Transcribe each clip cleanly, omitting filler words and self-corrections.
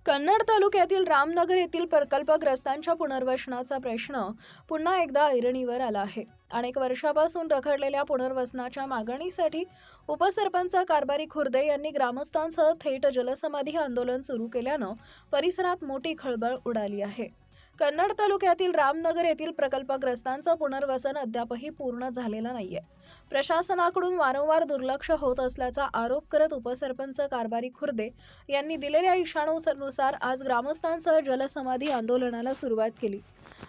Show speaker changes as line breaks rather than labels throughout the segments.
कन्नड तालुक्यातील रामनगर येथील प्रकल्पग्रस्तांच्या पुनर्वसनाचा प्रश्न पुन्हा एकदा ऐरणीवर आला आहे. अनेक वर्षापासून रखडलेल्या पुनर्वसनाच्या मागणीसाठी उपसरपंच कारभारी खुर्दे यांनी ग्रामस्थांसह थेट जलसमाधी आंदोलन सुरू केल्यानं परिसरात मोठी खळबळ उडाली आहे. कन्नड तालुक्यातील रामनगर येथील प्रकल्पग्रस्तांचं पुनर्वसन अद्यापही पूर्ण झालेलं नाहीये. प्रशासनाकडून वारंवार दुर्लक्ष होत असल्याचा आरोप करत उपसरपंच कारभारी खुर्दे यांनी दिलेल्या इशाऱ्यानुसार आज ग्रामस्थांसह जलसमाधी आंदोलनाला सुरुवात केली.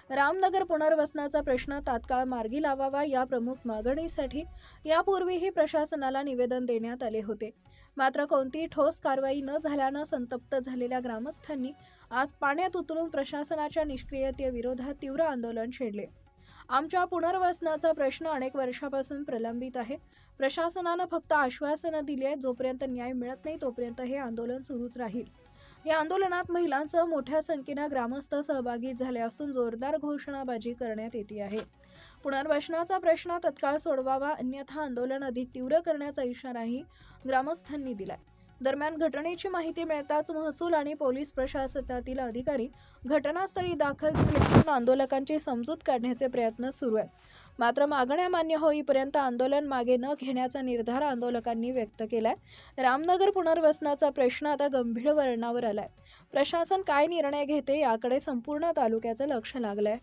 रामनगर पुनर्वसनाचा प्रश्न तात्काळ मार्गी लावावा या प्रमुख मागणीसाठी यापूर्वीही प्रशासनाला निवेदन देण्यात आले होते. मात्र कोणतीही ठोस कारवाई न झाल्यानं संतप्त झालेल्या ग्रामस्थांनी आज पाण्यात उतरून प्रशासनाच्या निष्क्रियतेविरोधात तीव्र आंदोलन छेडले. आमच्या पुनर्वसनाचा प्रश्न अनेक वर्षापासून प्रलंबित आहे. प्रशासनानं फक्त आश्वासनं दिली आहेत. जोपर्यंत न्याय मिळत नाही तोपर्यंत हे आंदोलन सुरूच राहील. या आंदोलनात महिलांसह मोठ्या संख्येनं ग्रामस्थ सहभागी झाले असून जोरदार घोषणाबाजी करण्यात येते आहे. पुनर्वसनाचा प्रश्न तत्काळ सोडवावा, अन्यथा आंदोलन अधिक तीव्र करण्याचा इशाराही ग्रामस्थांनी दिलाय. दरम्यान घटनेची माहिती मिळताच महसूल आणि पोलीस प्रशासनातील अधिकारी घटनास्थळी दाखल झाले असून आंदोलकांची समजूत काढण्याचे प्रयत्न सुरू आहेत. मात्र मागण्या मान्य होईपर्यंत आंदोलन मागे न घेण्याचा निर्धार आंदोलकांनी व्यक्त केलाय. रामनगर पुनर्वसनाचा प्रश्न आता गंभीर वळणावर आलाय. प्रशासन काय निर्णय घेते याकडे संपूर्ण तालुक्याचं लक्ष लागलंय.